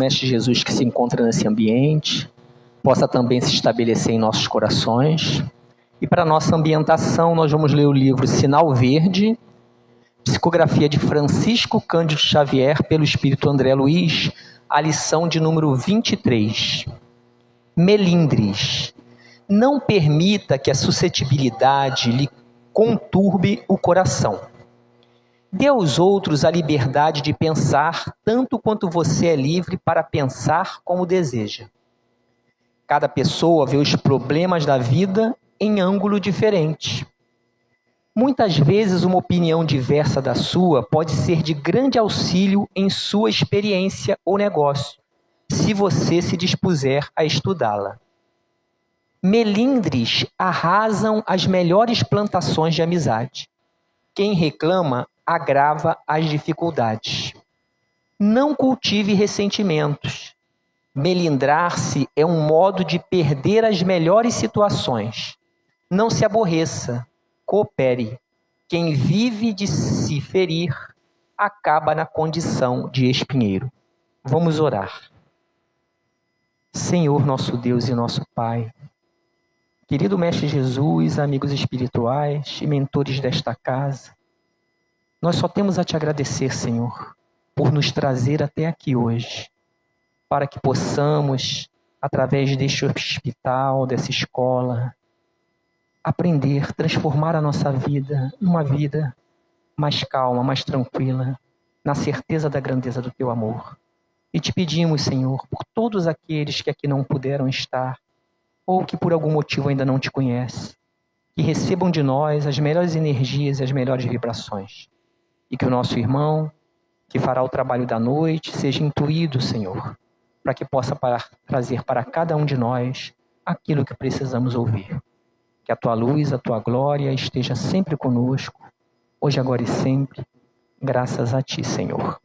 Mestre Jesus que se encontra nesse ambiente possa também se estabelecer em nossos corações. E para nossa ambientação, nós vamos ler o livro Sinal Verde, psicografia de Francisco Cândido Xavier, pelo Espírito André Luiz, a lição de número 23. Melindres. Não permita que a suscetibilidade lhe conturbe o coração. Dê aos outros a liberdade de pensar tanto quanto você é livre para pensar como deseja. Cada pessoa vê os problemas da vida em ângulo diferente. Muitas vezes uma opinião diversa da sua pode ser de grande auxílio em sua experiência ou negócio, se você se dispuser a estudá-la. Melindres arrasam as melhores plantações de amizade. Quem reclama agrava as dificuldades. Não cultive ressentimentos. Melindrar-se é um modo de perder as melhores situações. Não se aborreça, coopere. Quem vive de se ferir acaba na condição de espinheiro. Vamos orar. Senhor, nosso Deus e nosso Pai, querido Mestre Jesus, amigos espirituais e mentores desta casa, nós só temos a te agradecer, Senhor, por nos trazer até aqui hoje, para que possamos, através deste hospital, dessa escola, aprender, transformar a nossa vida numa vida mais calma, mais tranquila, na certeza da grandeza do teu amor. E te pedimos, Senhor, por todos aqueles que aqui não puderam estar, ou que por algum motivo ainda não te conhecem, que recebam de nós as melhores energias e as melhores vibrações. E que o nosso irmão, que fará o trabalho da noite, seja intuído, Senhor, para que possa trazer para cada um de nós aquilo que precisamos ouvir. Que a tua luz, a tua glória esteja sempre conosco, hoje, agora e sempre, graças a ti, Senhor.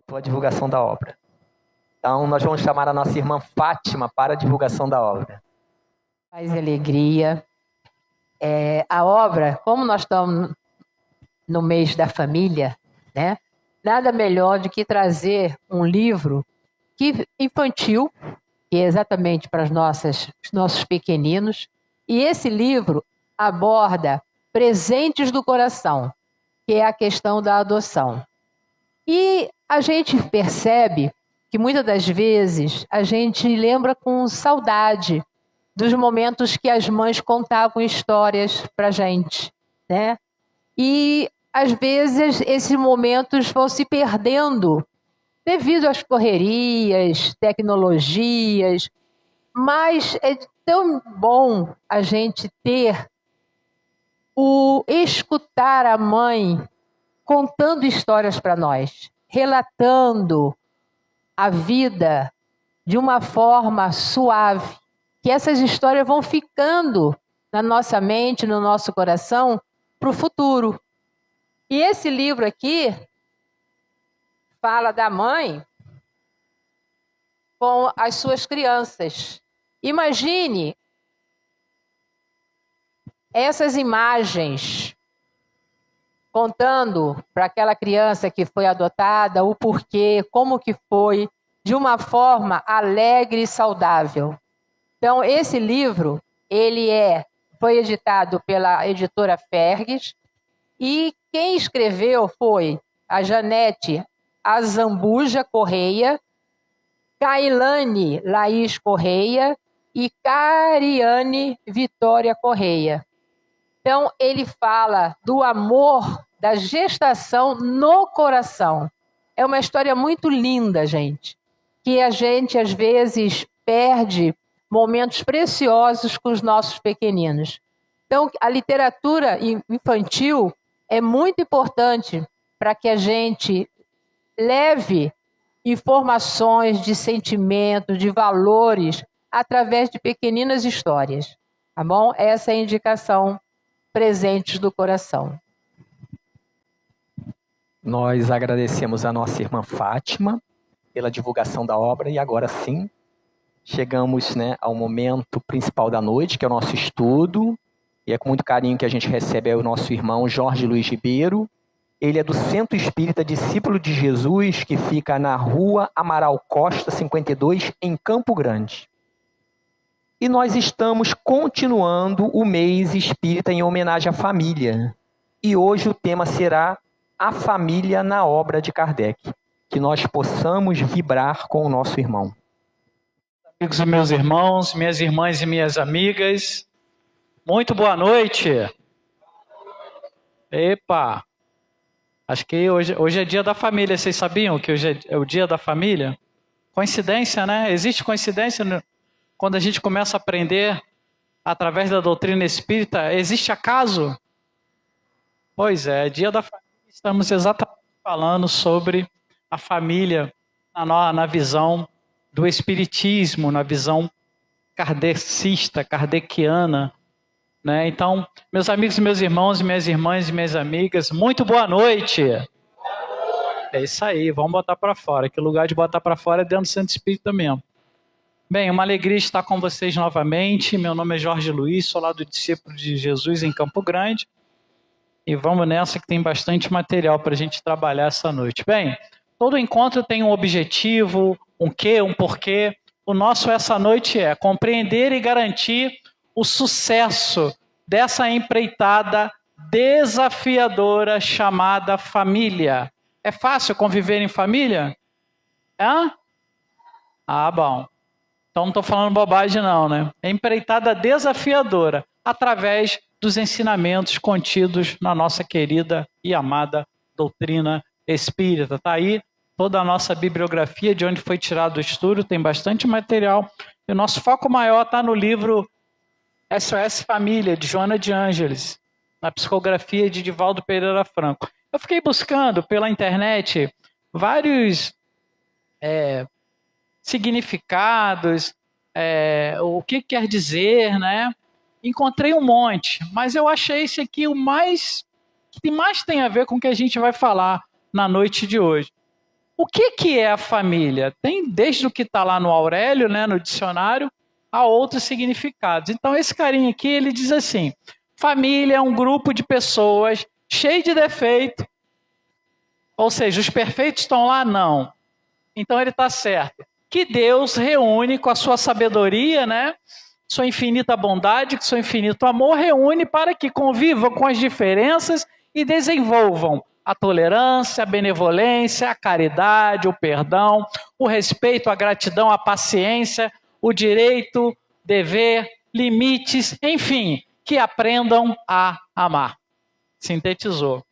Tua divulgação da obra. Então, nós vamos chamar a nossa irmã Fátima para a divulgação da obra. Paz e alegria. A obra, como nós estamos no mês da família, né? Nada melhor do que trazer um livro infantil, que é exatamente para os nossos pequeninos. E esse livro aborda presentes do coração, que é a questão da adoção. E a gente percebe que muitas das vezes a gente lembra com saudade dos momentos que as mães contavam histórias para a gente, né? E às vezes esses momentos vão se perdendo devido às correrias, tecnologias, mas é tão bom a gente ter escutar a mãe contando histórias para nós, relatando a vida de uma forma suave, que essas histórias vão ficando na nossa mente, no nosso coração, para o futuro. E esse livro aqui fala da mãe com as suas crianças. Imagine essas imagens contando para aquela criança que foi adotada o porquê, como que foi, de uma forma alegre e saudável. Então, esse livro, foi editado pela editora Fergues, e quem escreveu foi a Janete Azambuja Correia, Kailane Laís Correia e Cariane Vitória Correia. Então, ele fala do amor, da gestação no coração. É uma história muito linda, gente, que a gente, às vezes, perde momentos preciosos com os nossos pequeninos. Então, a literatura infantil é muito importante para que a gente leve informações de sentimentos, de valores, através de pequeninas histórias. Tá bom? Essa é a indicação Presentes do Coração. Nós agradecemos a nossa irmã Fátima pela divulgação da obra e agora sim chegamos, ao momento principal da noite, que é o nosso estudo, e é com muito carinho que a gente recebe o nosso irmão Jorge Luiz Ribeiro. Ele é do Centro Espírita Discípulo de Jesus, que fica na Rua Amaral Costa, 52, em Campo Grande. E nós estamos continuando o mês espírita em homenagem à família. E hoje o tema será a família na obra de Kardec. Que nós possamos vibrar com o nosso irmão. Amigos e meus irmãos, minhas irmãs e minhas amigas, muito boa noite. Epa! Acho que hoje é dia da família. Vocês sabiam que hoje é o dia da família? Coincidência, né? Existe coincidência quando a gente começa a aprender através da doutrina espírita? Existe acaso? Pois é, dia da família. Estamos exatamente falando sobre a família na visão do espiritismo, na visão kardecista, kardeciana. Né? Então, meus amigos e meus irmãos, minhas irmãs e minhas amigas, muito boa noite. É isso aí, vamos botar para fora, que o lugar de botar para fora é dentro do Centro Espírita mesmo. Bem, uma alegria estar com vocês novamente. Meu nome é Jorge Luiz, sou lá do Discípulo de Jesus em Campo Grande. E vamos nessa que tem bastante material para a gente trabalhar essa noite. Bem, todo encontro tem um objetivo, um quê, um porquê. O nosso essa noite é compreender e garantir o sucesso dessa empreitada desafiadora chamada família. É fácil conviver em família? Hã? Ah, bom. Então não estou falando bobagem não, né? É empreitada desafiadora, através dos ensinamentos contidos na nossa querida e amada doutrina espírita. Está aí toda a nossa bibliografia de onde foi tirado o estudo, tem bastante material. E o nosso foco maior está no livro SOS Família, de Joana de Ângeles, na psicografia de Divaldo Pereira Franco. Eu fiquei buscando pela internet vários significados, o que quer dizer, né? Encontrei um monte, mas eu achei esse aqui que mais tem a ver com o que a gente vai falar na noite de hoje. O que é a família? Tem desde o que está lá no Aurélio, né, no dicionário, a outros significados. Então esse carinha aqui, ele diz assim: família é um grupo de pessoas cheio de defeito, ou seja, os perfeitos estão lá? Não. Então ele está certo. Que Deus reúne com a sua sabedoria, né, sua infinita bondade, seu infinito amor, reúne para que convivam com as diferenças e desenvolvam a tolerância, a benevolência, a caridade, o perdão, o respeito, a gratidão, a paciência, o direito, dever, limites, enfim, que aprendam a amar. Sintetizou.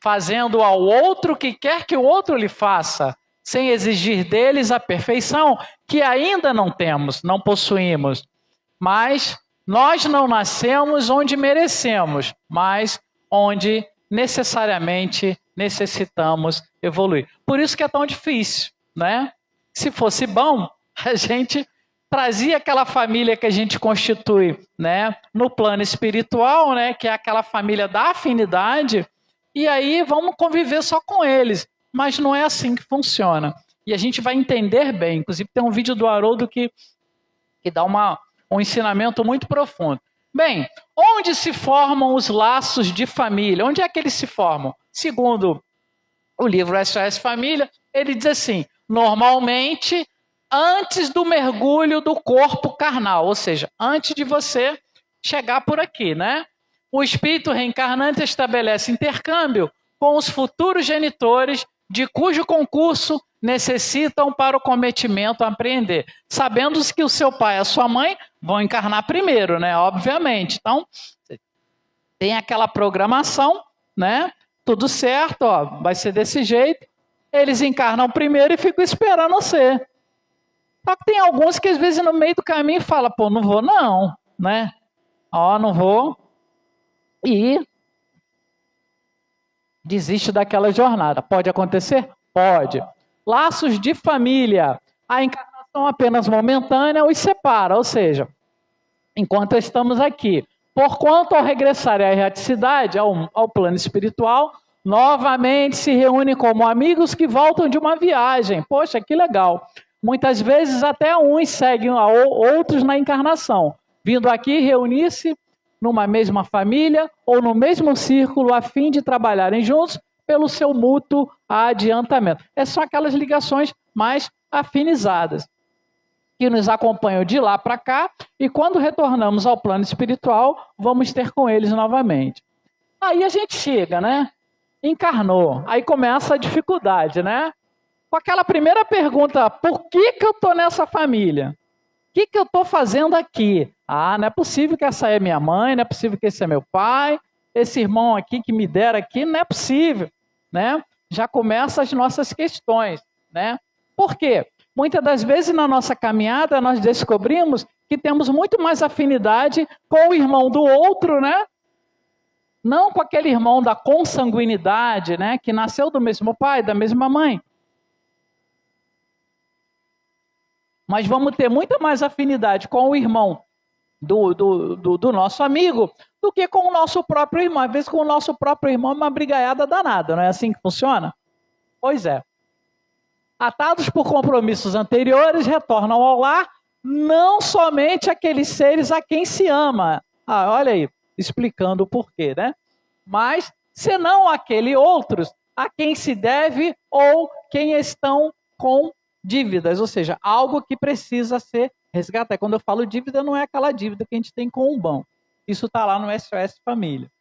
Fazendo ao outro o que quer que o outro lhe faça, sem exigir deles a perfeição que ainda não temos, não possuímos. Mas nós não nascemos onde merecemos, mas onde necessariamente necessitamos evoluir. Por isso que é tão difícil, né? Se fosse bom, a gente trazia aquela família que a gente constitui, né, no plano espiritual, né, que é aquela família da afinidade, e aí vamos conviver só com eles. Mas não é assim que funciona. E a gente vai entender bem. Inclusive tem um vídeo do Haroldo que dá um ensinamento muito profundo. Bem, onde se formam os laços de família? Onde é que eles se formam? Segundo o livro SOS Família, ele diz assim: normalmente antes do mergulho do corpo carnal, ou seja, antes de você chegar por aqui, né? O espírito reencarnante estabelece intercâmbio com os futuros genitores de cujo concurso necessitam para o cometimento apreender, sabendo que o seu pai e a sua mãe vão encarnar primeiro, né? Obviamente. Então, tem aquela programação, né? Tudo certo, ó, vai ser desse jeito. Eles encarnam primeiro e ficam esperando você. Só que tem alguns que às vezes no meio do caminho falam, pô, não vou não, né? Ó, não vou. E desiste daquela jornada. Pode acontecer? Pode. Laços de família. A encarnação apenas momentânea os separa, ou seja, enquanto estamos aqui. Porquanto, ao regressar à erraticidade, ao plano espiritual, novamente se reúnem como amigos que voltam de uma viagem. Poxa, que legal. Muitas vezes até uns seguem a outros na encarnação, vindo aqui reunir-se numa mesma família ou no mesmo círculo a fim de trabalharem juntos pelo seu mútuo adiantamento. Essas são aquelas ligações mais afinizadas, que nos acompanham de lá para cá, e quando retornamos ao plano espiritual, vamos ter com eles novamente. Aí a gente chega, né? Encarnou. Aí começa a dificuldade, né? Com aquela primeira pergunta, por que eu estou nessa família? O que eu estou fazendo aqui? Ah, não é possível que essa é minha mãe, não é possível que esse é meu pai, esse irmão aqui que me deram aqui, não é possível, né? Já começam as nossas questões, né? Por quê? Muitas das vezes na nossa caminhada nós descobrimos que temos muito mais afinidade com o irmão do outro, né? Não com aquele irmão da consanguinidade, né? Que nasceu do mesmo pai, da mesma mãe. Mas vamos ter muito mais afinidade com o irmão do nosso amigo do que com o nosso próprio irmão. Às vezes com o nosso próprio irmão é uma brigaiada danada, não é assim que funciona? Pois é. Atados por compromissos anteriores, retornam ao lar não somente aqueles seres a quem se ama. Ah, olha aí, explicando o porquê, né? Mas, senão aqueles outros a quem se deve ou quem estão com dívidas, ou seja, algo que precisa ser resgatado. Quando eu falo dívida, não é aquela dívida que a gente tem com o banco. Isso está lá no SOS Família.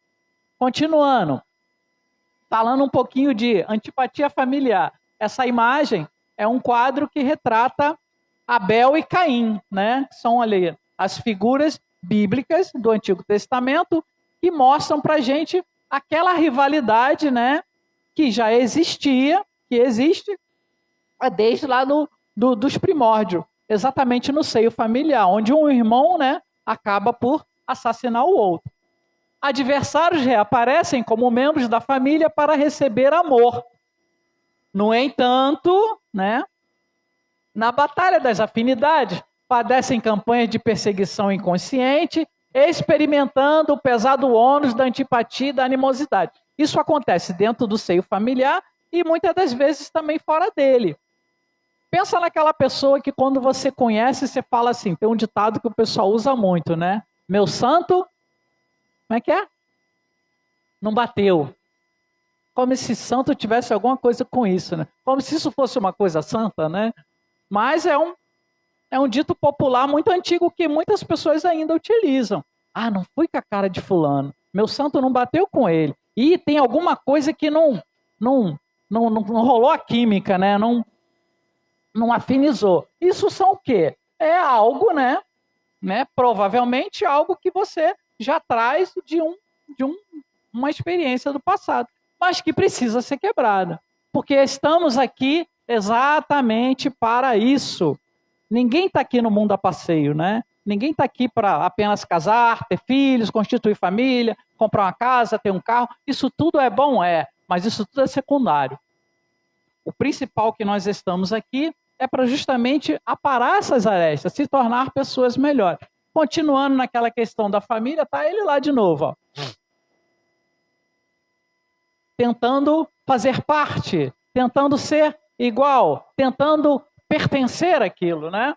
Continuando, falando um pouquinho de antipatia familiar. Essa imagem é um quadro que retrata Abel e Caim, né? São ali as figuras bíblicas do Antigo Testamento que mostram para a gente aquela rivalidade, né? Que já existia, que existe desde lá dos primórdios, exatamente no seio familiar, onde um irmão, né, acaba por assassinar o outro. Adversários reaparecem como membros da família para receber amor. No entanto, né, na batalha das afinidades, padecem campanhas de perseguição inconsciente, experimentando o pesado ônus da antipatia e da animosidade. Isso acontece dentro do seio familiar e muitas das vezes também fora dele. Pensa naquela pessoa que quando você conhece, você fala assim, tem um ditado que o pessoal usa muito, né? Meu santo, como é que é? Não bateu. Como se santo tivesse alguma coisa com isso, né? Como se isso fosse uma coisa santa, né? Mas é um dito popular muito antigo que muitas pessoas ainda utilizam. Ah, não fui com a cara de fulano. Meu santo não bateu com ele. E tem alguma coisa que não rolou a química, né? Não afinizou. Isso são o quê? É algo, né? Provavelmente algo que você já traz de uma experiência do passado, mas que precisa ser quebrada. Porque estamos aqui exatamente para isso. Ninguém está aqui no mundo a passeio, né? Ninguém está aqui para apenas casar, ter filhos, constituir família, comprar uma casa, ter um carro. Isso tudo é bom, mas isso tudo é secundário. O principal que nós estamos aqui é para justamente aparar essas arestas, se tornar pessoas melhores. Continuando naquela questão da família, tá ele lá de novo, ó. Tentando fazer parte, tentando ser igual, tentando pertencer àquilo, né?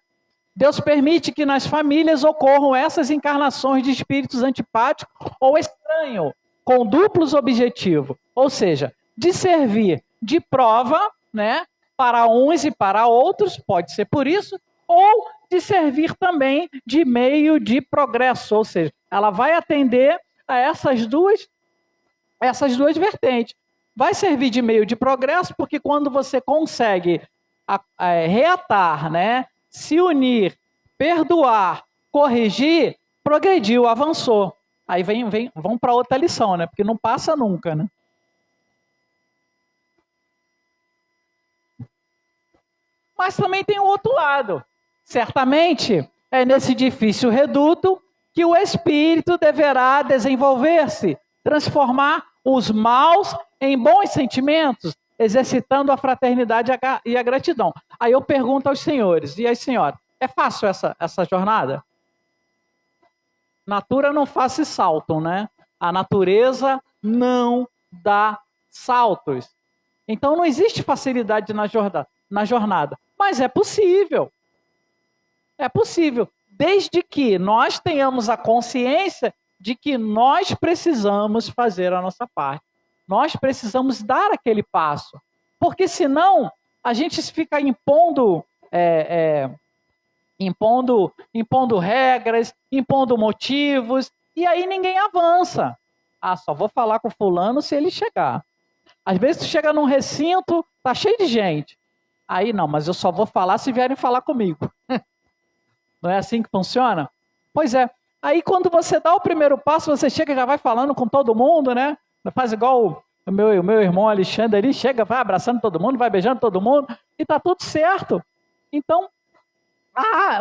Deus permite que nas famílias ocorram essas encarnações de espíritos antipáticos ou estranhos, com duplos objetivos, ou seja, de servir de prova, né? Para uns e para outros, pode ser por isso, ou de servir também de meio de progresso, ou seja, ela vai atender a essas duas vertentes. Vai servir de meio de progresso, porque quando você consegue reatar, né, se unir, perdoar, corrigir, progrediu, avançou. Aí vão para outra lição, né, porque não passa nunca, né? Mas também tem o outro lado. Certamente, é nesse difícil reduto que o espírito deverá desenvolver-se, transformar os maus em bons sentimentos, exercitando a fraternidade e a gratidão. Aí eu pergunto aos senhores e às senhoras, é fácil essa jornada? Natura não faz salto, né? A natureza não dá saltos. Então não existe facilidade na jornada. Mas é possível. É possível. Desde que nós tenhamos a consciência de que nós precisamos fazer a nossa parte. Nós precisamos dar aquele passo. Porque senão a gente fica impondo regras, impondo motivos, e aí ninguém avança. Ah, só vou falar com fulano se ele chegar. Às vezes tu chega num recinto, tá cheio de gente. Aí não, mas eu só vou falar se vierem falar comigo. Não é assim que funciona? Pois é. Aí quando você dá o primeiro passo, você chega e já vai falando com todo mundo, né? Faz igual o meu irmão Alexandre, ele chega, vai abraçando todo mundo, vai beijando todo mundo, e tá tudo certo. Então,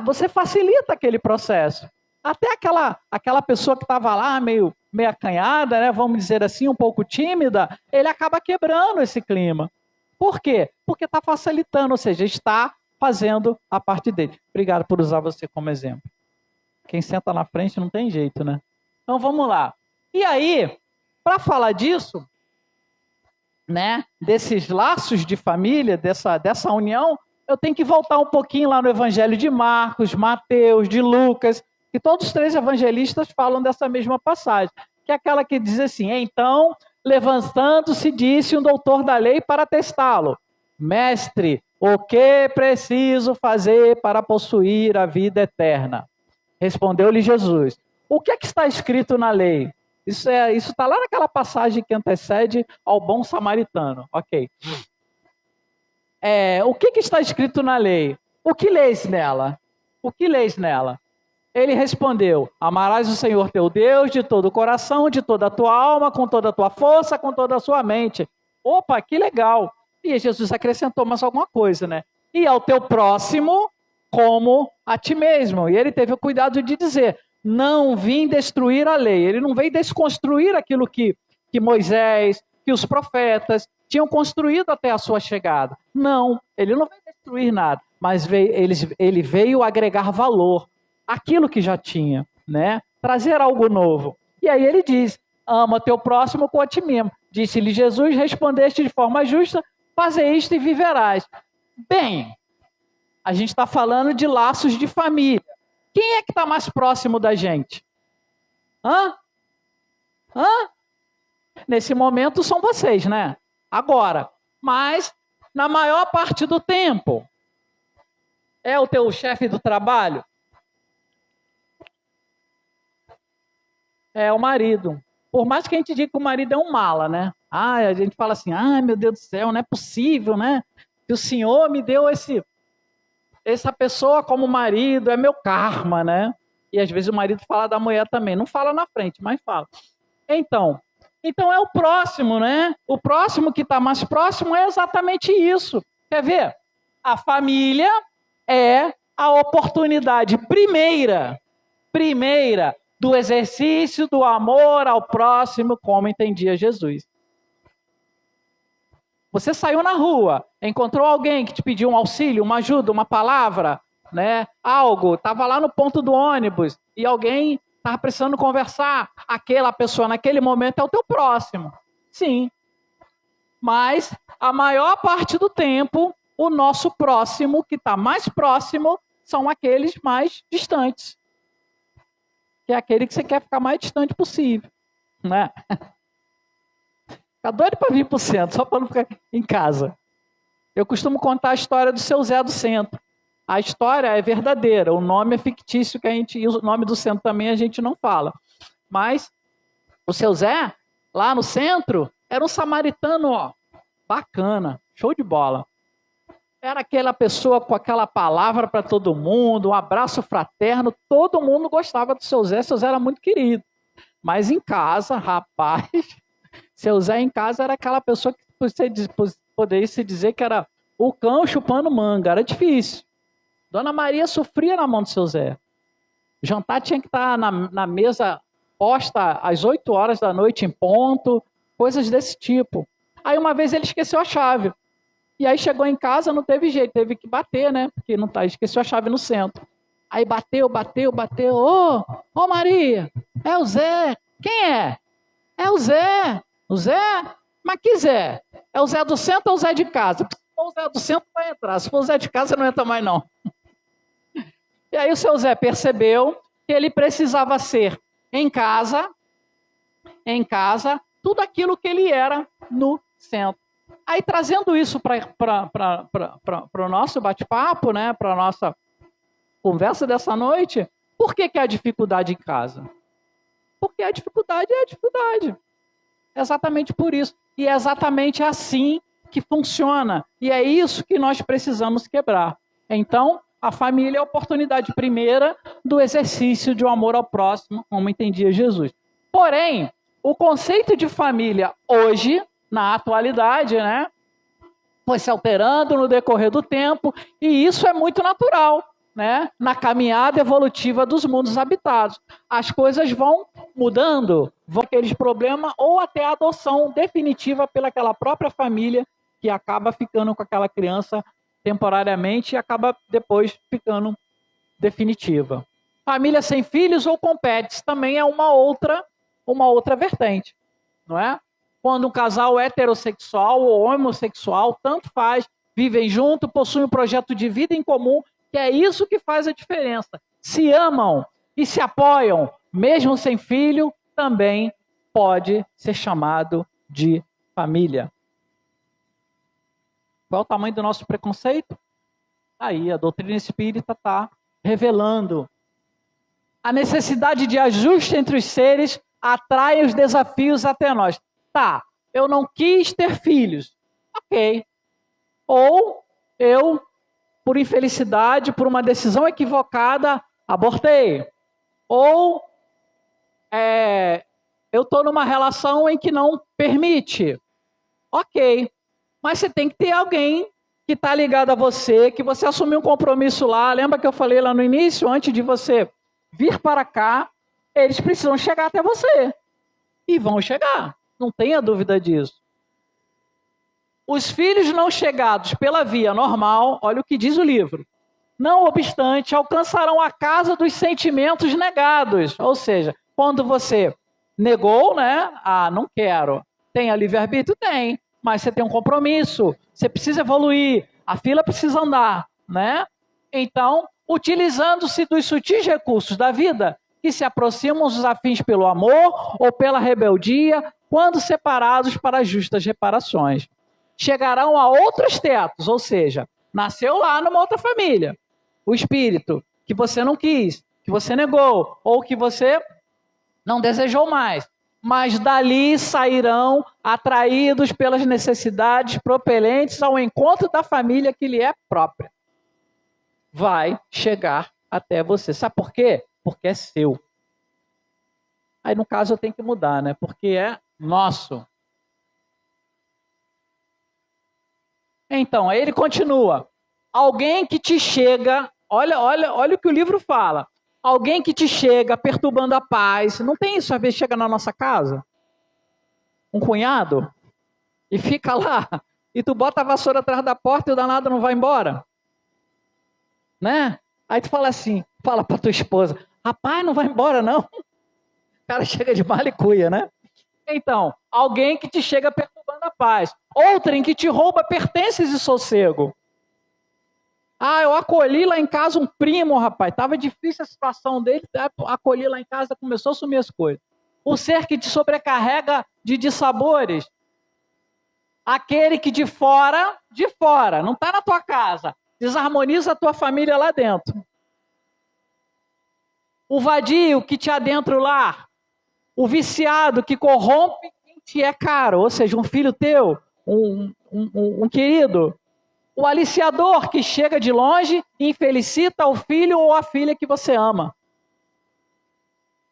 você facilita aquele processo. Até aquela pessoa que estava lá meio acanhada, né, vamos dizer assim, um pouco tímida, ele acaba quebrando esse clima. Por quê? Porque está facilitando, ou seja, está fazendo a parte dele. Obrigado por usar você como exemplo. Quem senta na frente não tem jeito, né? Então vamos lá. E aí, para falar disso, né, desses laços de família, dessa união, eu tenho que voltar um pouquinho lá no Evangelho de Marcos, Mateus, de Lucas, que todos os 3 evangelistas falam dessa mesma passagem, que é aquela que diz assim: então, levantando-se, disse um doutor da lei para testá-lo: mestre, o que preciso fazer para possuir a vida eterna? Respondeu-lhe Jesus: o que é que está escrito na lei? Isso está lá naquela passagem que antecede ao bom samaritano. Ok. O que está escrito na lei? O que lês nela? O que lês nela? Ele respondeu: amarás o Senhor teu Deus de todo o coração, de toda a tua alma, com toda a tua força, com toda a sua mente. Opa, que legal. E Jesus acrescentou mais alguma coisa, né? E ao teu próximo como a ti mesmo. E ele teve o cuidado de dizer: não vim destruir a lei. Ele não veio desconstruir aquilo que Moisés, que os profetas tinham construído até a sua chegada. Não, ele não veio destruir nada, mas ele veio agregar valor àquilo que já tinha, né? Trazer algo novo. E aí ele diz: ama teu próximo como a ti mesmo. Disse-lhe Jesus: respondeste de forma justa, faze isto e viverás. Bem, a gente está falando de laços de família. Quem é que está mais próximo da gente? Nesse momento são vocês, né? Agora, mas na maior parte do tempo, é o teu chefe do trabalho? É o marido. Por mais que a gente diga que o marido é um mala, né? A gente fala assim: ai meu Deus do céu, não é possível, né? Que o Senhor me deu essa pessoa como marido, é meu karma, né? E às vezes o marido fala da mulher também. Não fala na frente, mas fala. Então é o próximo, né? O próximo que está mais próximo é exatamente isso. Quer ver? A família é a oportunidade primeira do exercício do amor ao próximo, como entendia Jesus. Você saiu na rua, encontrou alguém que te pediu um auxílio, uma ajuda, uma palavra, né? Algo, estava lá no ponto do ônibus e alguém estava precisando conversar. Aquela pessoa naquele momento é o teu próximo. Sim. Mas a maior parte do tempo, o nosso próximo, que está mais próximo, são aqueles mais distantes. Que é aquele que você quer ficar mais distante possível, né? Fica doido para vir para o centro, só para não ficar em casa. Eu costumo contar a história do seu Zé do Centro. A história é verdadeira, o nome é fictício, e o nome do centro também a gente não fala. Mas o seu Zé, lá no centro, era um samaritano, bacana, show de bola. Era aquela pessoa com aquela palavra para todo mundo, um abraço fraterno, todo mundo gostava do seu Zé era muito querido. Mas em casa, rapaz, seu Zé em casa era aquela pessoa que poderia se dizer que era o cão chupando manga, era difícil. Dona Maria sofria na mão do seu Zé. O jantar tinha que estar na mesa posta às 8 horas da noite em ponto, coisas desse tipo. Aí uma vez ele esqueceu a chave. E aí chegou em casa, não teve jeito, teve que bater, né? Porque esqueceu a chave no centro. Aí bateu. Ô Maria, é o Zé. Quem é? É o Zé. O Zé? Mas que Zé? É o Zé do centro ou o Zé de casa? Se for o Zé do centro, vai entrar. Se for o Zé de casa, não entra mais, não. E aí o seu Zé percebeu que ele precisava ser em casa, tudo aquilo que ele era no centro. Aí, trazendo isso para o nosso bate-papo, né, para a nossa conversa dessa noite, por que há dificuldade em casa? Porque a dificuldade é a dificuldade. Exatamente por isso. E é exatamente assim que funciona. E é isso que nós precisamos quebrar. Então, a família é a oportunidade primeira do exercício de um amor ao próximo, como entendia Jesus. Porém, o conceito de família hoje, na atualidade, né, foi se alterando no decorrer do tempo, e isso é muito natural, né, na caminhada evolutiva dos mundos habitados. As coisas vão mudando, vão aqueles problemas, ou até a adoção definitiva pelaquela própria família, que acaba ficando com aquela criança temporariamente e acaba depois ficando definitiva. Família sem filhos ou com pets também é uma outra vertente, não é? Quando um casal heterossexual ou homossexual, tanto faz, vivem junto, possuem um projeto de vida em comum, que é isso que faz a diferença. Se amam e se apoiam, mesmo sem filho, também pode ser chamado de família. Qual é o tamanho do nosso preconceito? Aí a doutrina espírita está revelando. A necessidade de ajuste entre os seres atrai os desafios até nós. Tá, eu não quis ter filhos. Ok. Ou eu, por infelicidade, por uma decisão equivocada, abortei. Ou eu estou numa relação em que não permite. Ok. Mas você tem que ter alguém que está ligado a você, que você assumiu um compromisso lá. Lembra que eu falei lá no início, antes de você vir para cá, eles precisam chegar até você. E vão chegar, não tenha dúvida disso. Os filhos não chegados pela via normal, olha o que diz o livro, não obstante, alcançarão a casa dos sentimentos negados. Ou seja, quando você negou, né? Ah, não quero. Tem a livre-arbítrio? Tem. Mas você tem um compromisso, você precisa evoluir, a fila precisa andar, né? Então, utilizando-se dos sutis recursos da vida, que se aproximam dos afins pelo amor ou pela rebeldia, quando separados para as justas reparações. Chegarão a outros tetos, ou seja, nasceu lá numa outra família. O espírito que você não quis, que você negou, ou que você não desejou mais. Mas dali sairão atraídos pelas necessidades propelentes ao encontro da família que lhe é própria. Vai chegar até você. Sabe por quê? Porque é seu. Aí, no caso, eu tenho que mudar, né? Porque é nosso. Então, aí ele continua. Alguém que te chega... Olha o que o livro fala. Alguém que te chega perturbando a paz. Não tem isso, às vezes chega na nossa casa. Um cunhado. E fica lá. E tu bota a vassoura atrás da porta e o danado não vai embora. Né? Aí tu fala assim, fala pra tua esposa, rapaz, não vai embora não. O cara chega de malicuia, né? Então, alguém que te chega perturbando a paz. Outrem que te rouba pertences e sossego. Ah, eu acolhi lá em casa um primo, rapaz. Tava difícil a situação dele. Acolhi lá em casa, começou a sumir as coisas. O ser que te sobrecarrega de dissabores. Aquele que de fora, não está na tua casa. Desarmoniza a tua família lá dentro. O vadio que te adentra o lar. O viciado que corrompe quem te é caro. Ou seja, um filho teu, um querido. O aliciador que chega de longe e infelicita o filho ou a filha que você ama.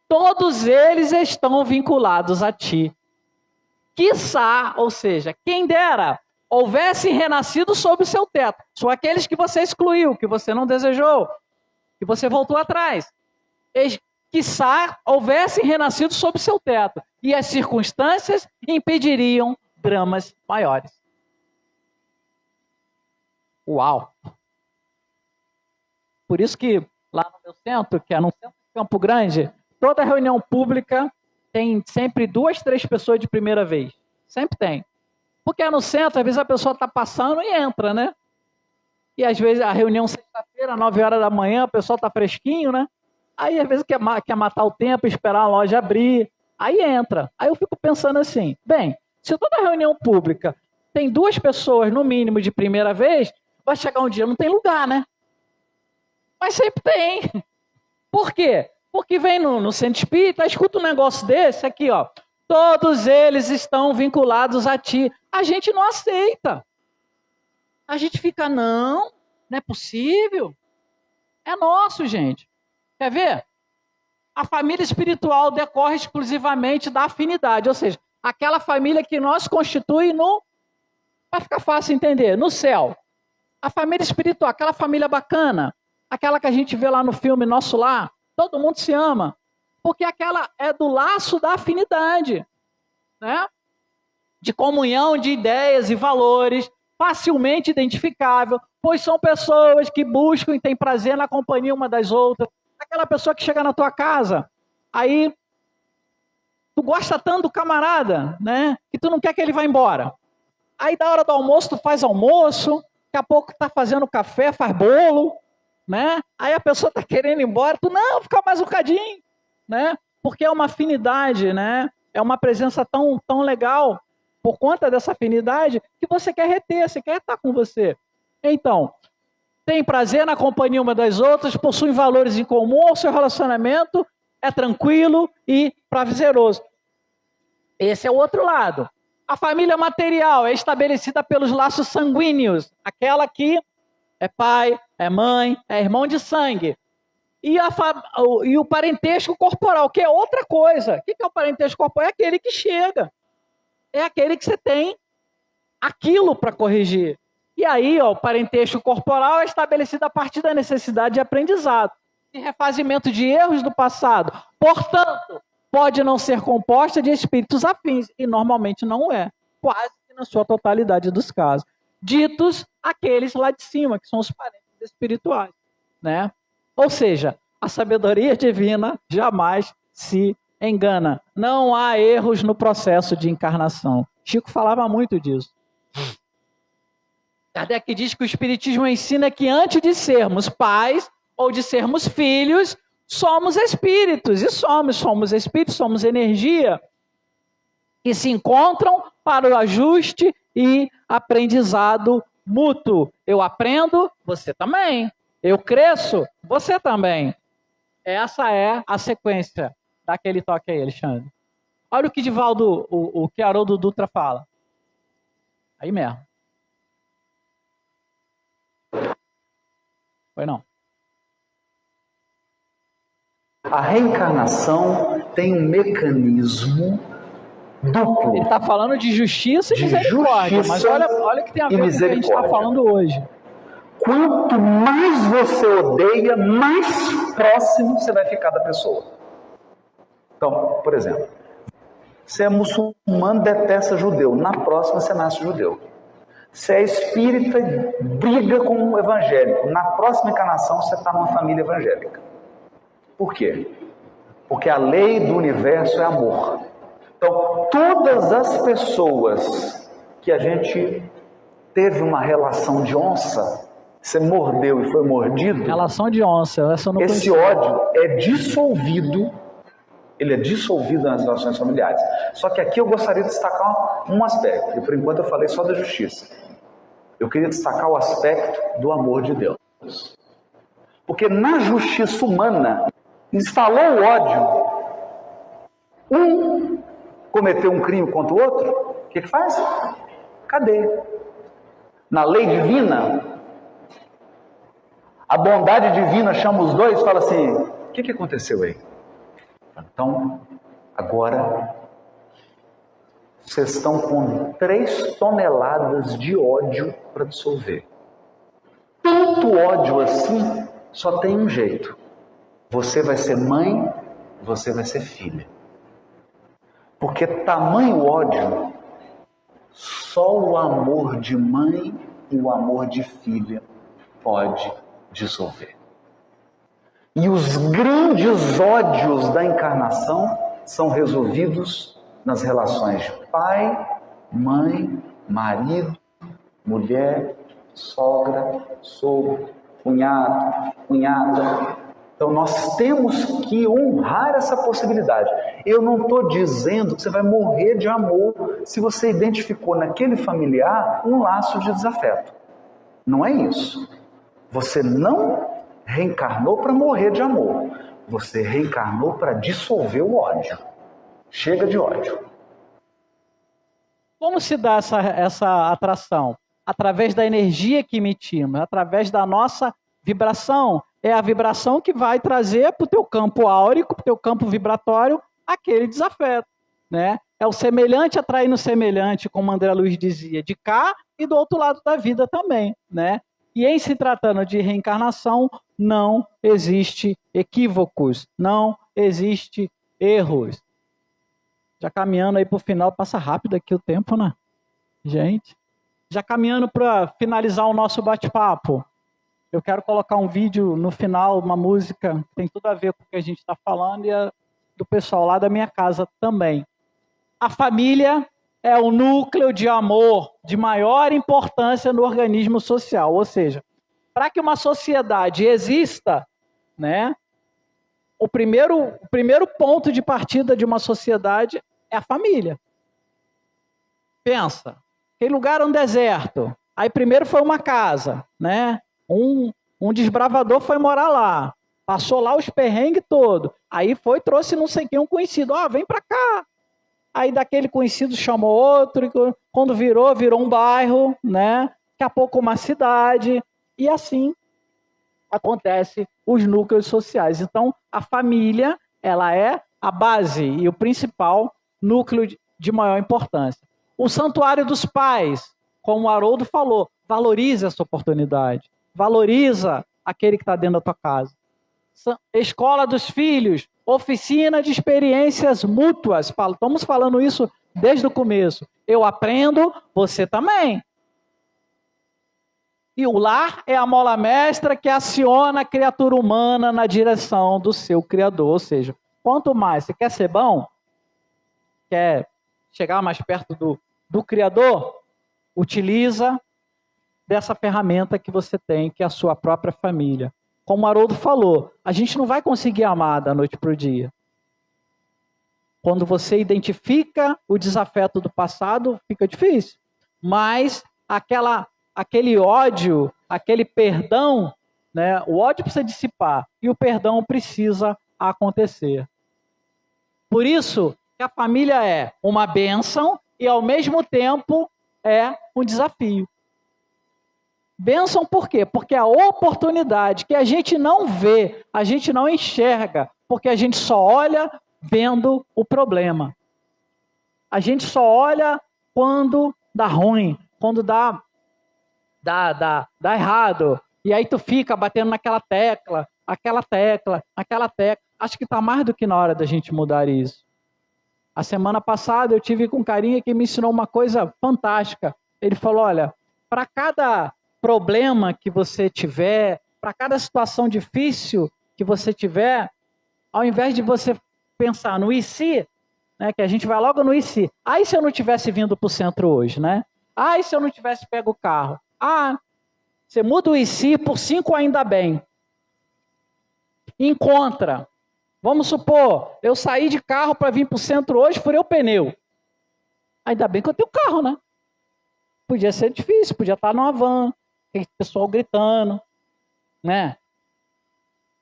Todos eles estão vinculados a ti. Quiçá, ou seja, quem dera, houvesse renascido sob o seu teto. São aqueles que você excluiu, que você não desejou, que você voltou atrás. Quiçá houvesse renascido sob o seu teto. E as circunstâncias impediriam dramas maiores. Uau! Por isso que lá no meu centro, que é no centro de Campo Grande, toda reunião pública tem sempre 2, 3 pessoas de primeira vez. Sempre tem. Porque no centro, às vezes a pessoa está passando e entra, né? E às vezes a reunião sexta-feira, 9 horas da manhã, o pessoal está fresquinho, né? Aí às vezes quer matar o tempo, esperar a loja abrir. Aí entra. Aí eu fico pensando assim, bem, se toda reunião pública tem 2 pessoas, no mínimo, de primeira vez, vai chegar um dia, não tem lugar, né? Mas sempre tem. Por quê? Porque vem no centro espírita, escuta um negócio desse aqui, ó. Todos eles estão vinculados a ti. A gente não aceita. A gente fica, não é possível. É nosso, gente. Quer ver? A família espiritual decorre exclusivamente da afinidade, ou seja, aquela família que nós constitui no... Vai ficar fácil entender, no céu. A família espiritual, aquela família bacana, aquela que a gente vê lá no filme Nosso Lar, todo mundo se ama, porque aquela é do laço da afinidade, né? De comunhão de ideias e valores, facilmente identificável, pois são pessoas que buscam e têm prazer na companhia uma das outras. Aquela pessoa que chega na tua casa, aí tu gosta tanto do camarada, né? Que tu não quer que ele vá embora. Aí da hora do almoço tu faz almoço, daqui a pouco tá fazendo café, faz bolo, né? Aí a pessoa tá querendo ir embora, tu não, fica mais um bocadinho, né? Porque é uma afinidade, né? É uma presença tão legal, por conta dessa afinidade, que você quer reter, você quer estar com você. Então, tem prazer na companhia uma das outras, possuem valores em comum, o seu relacionamento é tranquilo e prazeroso. Esse é o outro lado. A família material é estabelecida pelos laços sanguíneos, aquela que é pai, é mãe, é irmão de sangue. E o parentesco corporal, que é outra coisa. O que é o parentesco corporal? É aquele que chega. É aquele que você tem aquilo para corrigir. E aí, ó, o parentesco corporal é estabelecido a partir da necessidade de aprendizado e refazimento de erros do passado. Portanto, pode não ser composta de espíritos afins, e normalmente não é, quase que na sua totalidade dos casos. Ditos aqueles lá de cima, que são os parentes espirituais, né? Ou seja, a sabedoria divina jamais se engana. Não há erros no processo de encarnação. Chico falava muito disso. Kardec diz que o Espiritismo ensina que antes de sermos pais ou de sermos filhos, somos espíritos. E somos espíritos, somos energia que se encontram para o ajuste e aprendizado mútuo. Eu aprendo, você também. Eu cresço, você também. Essa é a sequência daquele toque aí, Alexandre. Olha o que Divaldo, o que Haroldo Dutra fala. Aí mesmo. Foi não. A reencarnação tem um mecanismo duplo. Ele está falando de justiça e misericórdia, mas olha o que tem a ver com o que a gente está falando hoje. Quanto mais você odeia, mais próximo você vai ficar da pessoa. Então, por exemplo, você é muçulmano, detesta judeu. Na próxima você nasce judeu. Você é espírita, briga com o evangélico. Na próxima encarnação você está numa família evangélica. Por quê? Porque a lei do universo é amor. Então, todas as pessoas que a gente teve uma relação de onça, você mordeu e foi mordido. Relação de onça, essa eu não Esse conhecia. ódio é dissolvido, ele é dissolvido nas relações familiares. Só que aqui eu gostaria de destacar um aspecto, e por enquanto eu falei só da justiça. Eu queria destacar o aspecto do amor de Deus. Porque na justiça humana, instalou o ódio. Um cometeu um crime contra o outro, o que faz? Cadeia. Na lei divina, a bondade divina chama os dois e fala assim, o que aconteceu aí? Então, agora, vocês estão com 3 toneladas de ódio para dissolver. Tanto ódio assim, só tem um jeito. Você vai ser mãe, você vai ser filha. Porque tamanho ódio, só o amor de mãe e o amor de filha pode dissolver. E os grandes ódios da encarnação são resolvidos nas relações de pai, mãe, marido, mulher, sogra, sogro, cunhado, cunhada. Então nós temos que honrar essa possibilidade. Eu não estou dizendo que você vai morrer de amor se você identificou naquele familiar um laço de desafeto. Não é isso. Você não reencarnou para morrer de amor. Você reencarnou para dissolver o ódio. Chega de ódio. Como se dá essa atração? Através da energia que emitimos, através da nossa vibração. É a vibração que vai trazer para o teu campo áurico, para o teu campo vibratório, aquele desafeto, né? É o semelhante atraindo semelhante, como André Luiz dizia, de cá e do outro lado da vida também, né? E em se tratando de reencarnação, não existe equívocos, não existe erros. Já caminhando aí para o final, passa rápido aqui o tempo, né? Gente, já caminhando para finalizar o nosso bate-papo. Eu quero colocar um vídeo no final, uma música que tem tudo a ver com o que a gente está falando e do pessoal lá da minha casa também. A família é o núcleo de amor de maior importância no organismo social. Ou seja, para que uma sociedade exista, né, o primeiro ponto de partida de uma sociedade é a família. Pensa, aquele lugar é um deserto. Aí primeiro foi uma casa, né? Um desbravador foi morar lá, passou lá os perrengues todos, aí trouxe não sei quem, um conhecido, vem pra cá. Aí daquele conhecido chamou outro, e quando virou um bairro, né? Daqui a pouco uma cidade, e assim acontece os núcleos sociais. Então, a família, ela é a base e o principal núcleo de maior importância. O santuário dos pais, como o Haroldo falou, valoriza essa oportunidade. Valoriza aquele que está dentro da tua casa. Escola dos filhos, oficina de experiências mútuas. Estamos falando isso desde o começo. Eu aprendo, você também. E o lar é a mola mestra que aciona a criatura humana na direção do seu Criador. Ou seja, quanto mais você quer ser bom, quer chegar mais perto do Criador, utiliza dessa ferramenta que você tem, que é a sua própria família. Como o Haroldo falou, a gente não vai conseguir amar da noite para o dia. Quando você identifica o desafeto do passado, fica difícil. Mas aquele ódio, aquele perdão, né? O ódio precisa dissipar e o perdão precisa acontecer. Por isso que a família é uma bênção e, ao mesmo tempo, é um desafio. Bênção por quê? Porque a oportunidade que a gente não vê, a gente não enxerga, porque a gente só olha vendo o problema. A gente só olha quando dá ruim, quando dá errado. E aí tu fica batendo naquela tecla, aquela tecla. Acho que está mais do que na hora da gente mudar isso. A semana passada eu tive com um carinha que me ensinou uma coisa fantástica. Ele falou, olha, para cada problema que você tiver, para cada situação difícil que você tiver, ao invés de você pensar no e se, né, que a gente vai logo no e se. Aí se eu não tivesse vindo para o centro hoje, né? Aí se eu não tivesse pego o carro. Você muda o e se por 5 ainda bem. Encontra. Vamos supor, eu saí de carro para vir para o centro hoje, furei o pneu. Ainda bem que eu tenho carro, né? Podia ser difícil, podia estar numa van, tem pessoal gritando, né?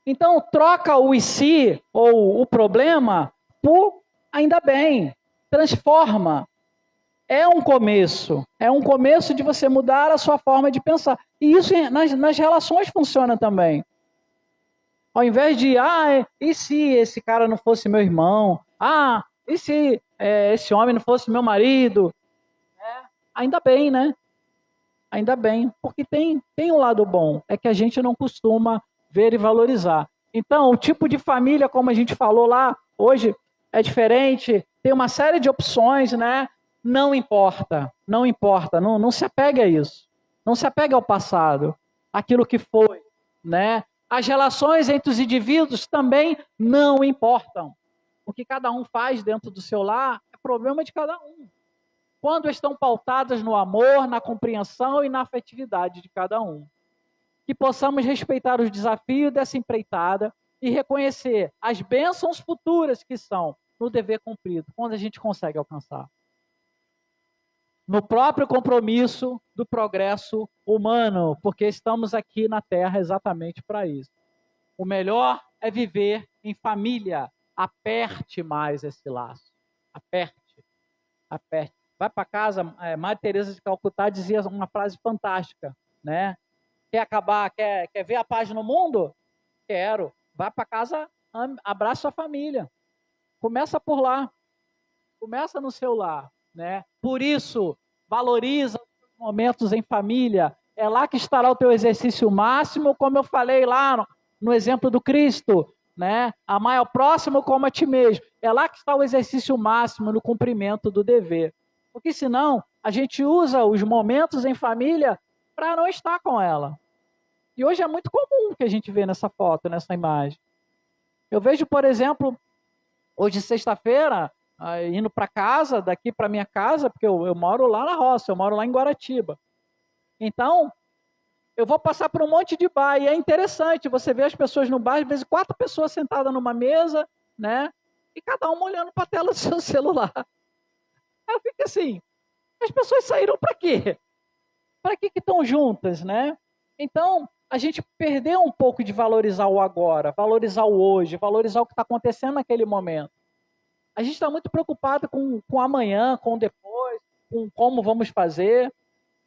Então, troca o e se, ou o problema, por ainda bem. Transforma. É um começo de você mudar a sua forma de pensar. E isso nas relações funciona também. Ao invés de, e se esse cara não fosse meu irmão? E se esse homem não fosse meu marido? Ainda bem, né? Ainda bem, porque tem um lado bom, é que a gente não costuma ver e valorizar. Então, o tipo de família, como a gente falou lá, hoje é diferente, tem uma série de opções, né? Não importa, não se apegue a isso. Não se apegue ao passado, aquilo que foi, né? As relações entre os indivíduos também não importam. O que cada um faz dentro do seu lar é problema de cada um. Quando estão pautadas no amor, na compreensão e na afetividade de cada um. Que possamos respeitar os desafios dessa empreitada e reconhecer as bênçãos futuras que são no dever cumprido, quando a gente consegue alcançar. No próprio compromisso do progresso humano, porque estamos aqui na Terra exatamente para isso. O melhor é viver em família. Aperte mais esse laço. Aperte. Aperte. Vai para casa, Madre Teresa de Calcutá dizia uma frase fantástica, né? Quer ver a paz no mundo? Quero. Vai para casa, abraça sua família. Começa por lá. Começa no seu lar, né? Por isso, valoriza os momentos em família. É lá que estará o teu exercício máximo, como eu falei lá no exemplo do Cristo, né? Amar ao próximo como a ti mesmo. É lá que está o exercício máximo no cumprimento do dever. Porque senão, a gente usa os momentos em família para não estar com ela. E hoje é muito comum que a gente vê nessa foto, nessa imagem. Eu vejo, por exemplo, hoje sexta-feira, indo para casa, daqui para minha casa, porque eu moro lá na roça, eu moro lá em Guaratiba. Então, eu vou passar por um monte de bar, e é interessante, você vê as pessoas no bar, às vezes 4 pessoas sentadas numa mesa, né? E cada uma olhando para a tela do seu celular. Aí eu fico assim, as pessoas saíram para quê? Para que estão juntas, né? Então, a gente perdeu um pouco de valorizar o agora, valorizar o hoje, valorizar o que está acontecendo naquele momento. A gente está muito preocupado com amanhã, com depois, com como vamos fazer.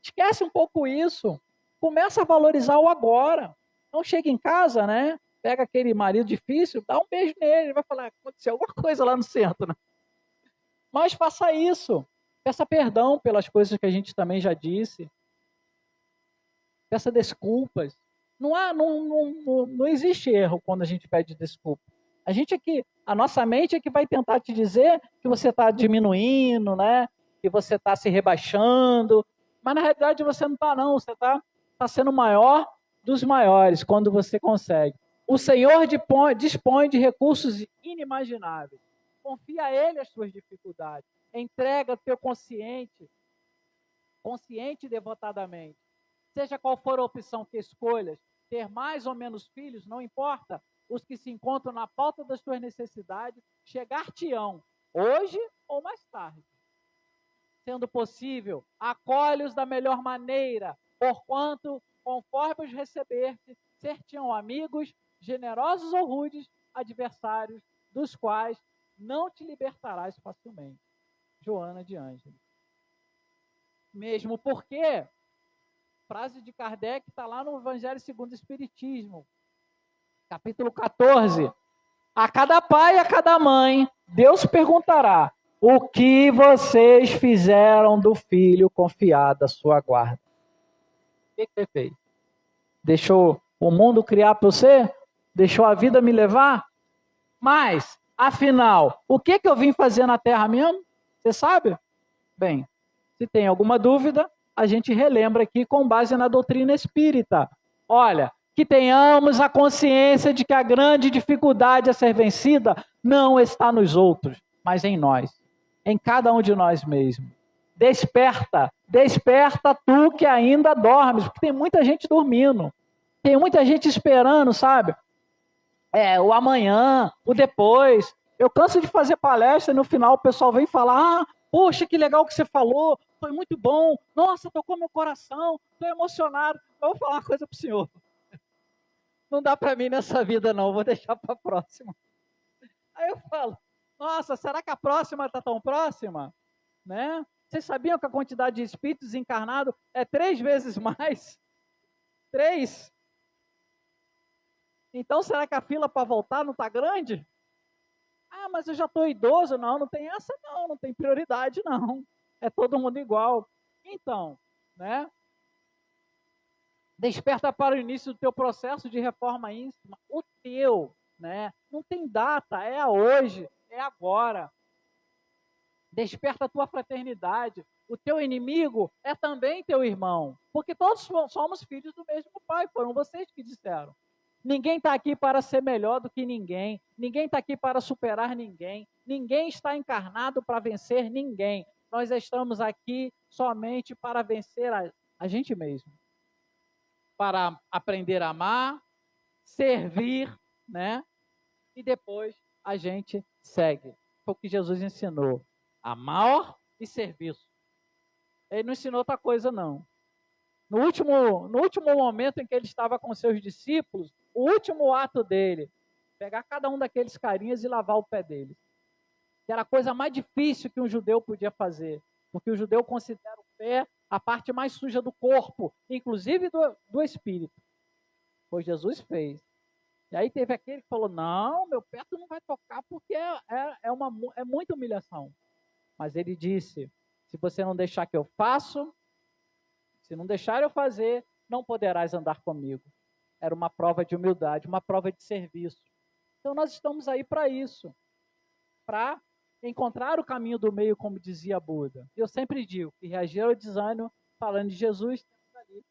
Esquece um pouco isso. Começa a valorizar o agora. Então chega em casa, né? Pega aquele marido difícil, dá um beijo nele, ele vai falar, aconteceu alguma coisa lá no centro, né? Mas faça isso. Peça perdão pelas coisas que a gente também já disse. Peça desculpas. Não existe erro quando a gente pede desculpa. A nossa mente é que vai tentar te dizer que você está diminuindo, né? Que você está se rebaixando. Mas na realidade você não está, não. Você está sendo o maior dos maiores quando você consegue. O Senhor dispõe de recursos inimagináveis. Confia a Ele as suas dificuldades. Entrega teu consciente e devotadamente. Seja qual for a opção que escolhas, ter mais ou menos filhos, não importa. Os que se encontram na pauta das tuas necessidades chegar-te-ão, hoje ou mais tarde. Sendo possível, acolhe-os da melhor maneira, porquanto, conforme os receber-te, ser-te-ão amigos, generosos ou rudes, adversários, dos quais não te libertarás facilmente. Joana de Ângeles. Mesmo porque, frase de Kardec está lá no Evangelho segundo o Espiritismo, capítulo 14. A cada pai e a cada mãe, Deus perguntará: o que vocês fizeram do filho confiado à sua guarda? O que você fez? Deixou o mundo criar para você? Deixou a vida me levar? Mas, afinal, o que eu vim fazer na Terra mesmo? Você sabe? Bem, se tem alguma dúvida, a gente relembra aqui com base na doutrina espírita. Olha, que tenhamos a consciência de que a grande dificuldade a ser vencida não está nos outros, mas em nós, em cada um de nós mesmos. Desperta tu que ainda dormes, porque tem muita gente dormindo, tem muita gente esperando, sabe? O amanhã, o depois. Eu canso de fazer palestra e no final o pessoal vem falar: poxa, que legal que você falou, foi muito bom, nossa, tocou meu coração, estou emocionado. Eu vou falar uma coisa para o senhor. Não dá para mim nessa vida não, vou deixar para a próxima. Aí eu falo: nossa, será que a próxima está tão próxima? Né? Vocês sabiam que a quantidade de espíritos encarnados é 3 vezes mais? 3? Então será que a fila para voltar não está grande? Ah, mas eu já estou idoso. Não tem essa não tem prioridade não. É todo mundo igual. Então, né? Desperta para o início do teu processo de reforma íntima. O teu, né? Não tem data, é hoje, é agora. Desperta a tua fraternidade. O teu inimigo é também teu irmão. Porque todos somos filhos do mesmo pai. Foram vocês que disseram. Ninguém está aqui para ser melhor do que ninguém. Ninguém está aqui para superar ninguém. Ninguém está encarnado para vencer ninguém. Nós estamos aqui somente para vencer a gente mesmo. Para aprender a amar, servir, né? e depois a gente segue. Foi o que Jesus ensinou. Amor e serviço. Ele não ensinou outra coisa, não. No último momento em que ele estava com seus discípulos, o último ato dele, pegar cada um daqueles carinhas e lavar o pé deles. Que era a coisa mais difícil que um judeu podia fazer. Porque o judeu considera o pé a parte mais suja do corpo, inclusive do espírito. Pois Jesus fez. E aí teve aquele que falou, não, meu pé tu não vai tocar porque é muita humilhação. Mas ele disse, se você não deixar que eu faço, se não deixar eu fazer, não poderás andar comigo. Era uma prova de humildade, uma prova de serviço. Então nós estamos aí para isso, para encontrar o caminho do meio, como dizia Buda. Eu sempre digo que reagir ao desânimo, falando de Jesus, temos ali,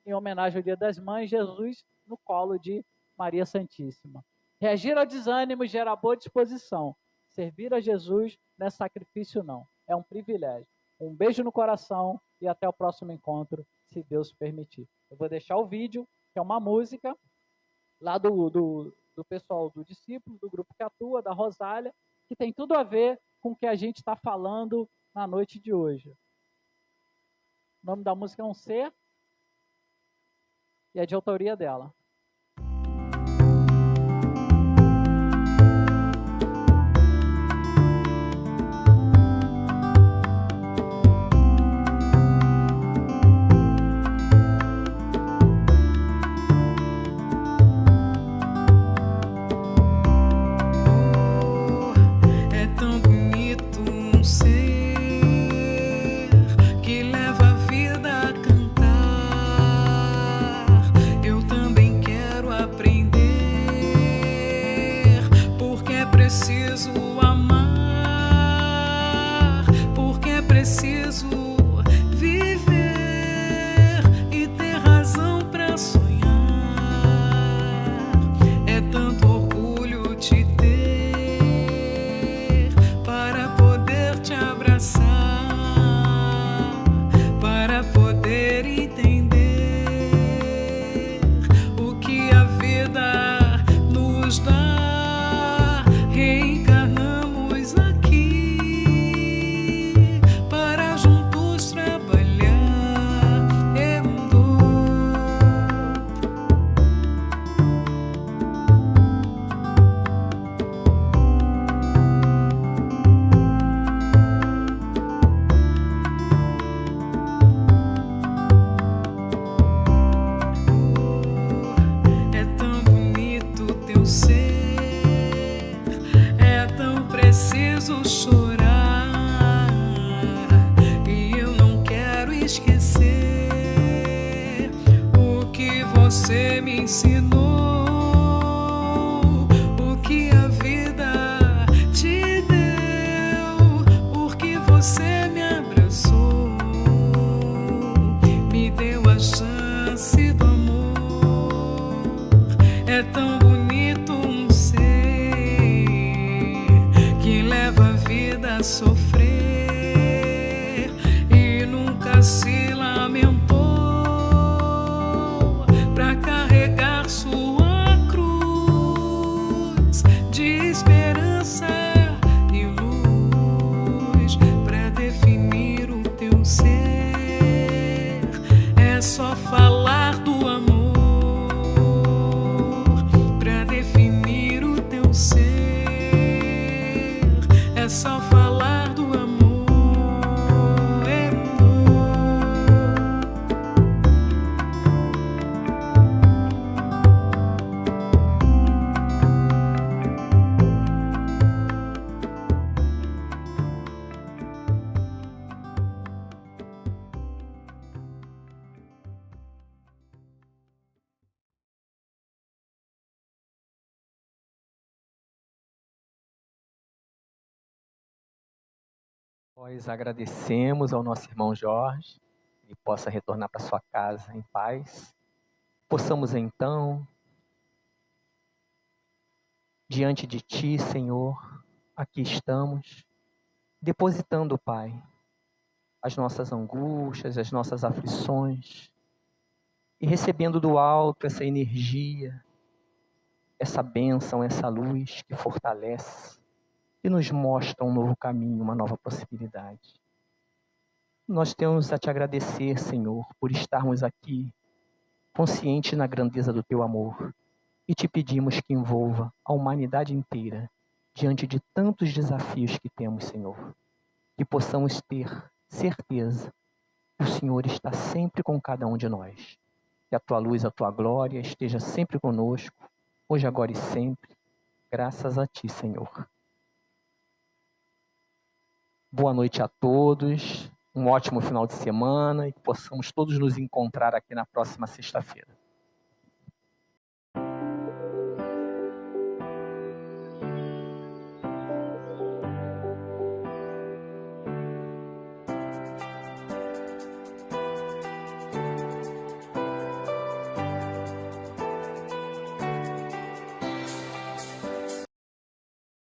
em homenagem ao Dia das Mães, Jesus no colo de Maria Santíssima. Reagir ao desânimo gera boa disposição. Servir a Jesus não é sacrifício, não. É um privilégio. Um beijo no coração e até o próximo encontro, se Deus permitir. Eu vou deixar o vídeo, que é uma música, lá do pessoal do discípulo, do grupo que atua, da Rosália, que tem tudo a ver com o que a gente está falando na noite de hoje. O nome da música é Um Ser e é de autoria dela. Você me ensinou o que a vida te deu, porque você me abraçou, me deu a chance do amor. É tão bonito um ser que leva a vida a sofrer e nunca se lamentou pra carregar sua cruz de esperança e luz, pra definir o teu ser. É só falar do amor, pra definir o teu ser. É só falar do amor. Nós agradecemos ao nosso irmão Jorge, que possa retornar para sua casa em paz. Possamos então, diante de Ti, Senhor, aqui estamos, depositando, Pai, as nossas angústias, as nossas aflições, e recebendo do alto essa energia essa bênção, essa luz que fortalece e nos mostra um novo caminho, uma nova possibilidade. Nós temos a te agradecer, Senhor, por estarmos aqui, conscientes na grandeza do teu amor, e te pedimos que envolva a humanidade inteira diante de tantos desafios que temos, Senhor, que possamos ter certeza que o Senhor está sempre com cada um de nós. Que a tua luz, a tua glória esteja sempre conosco, hoje, agora e sempre, graças a ti, Senhor. Boa noite a todos, um ótimo final de semana e que possamos todos nos encontrar aqui na próxima sexta-feira.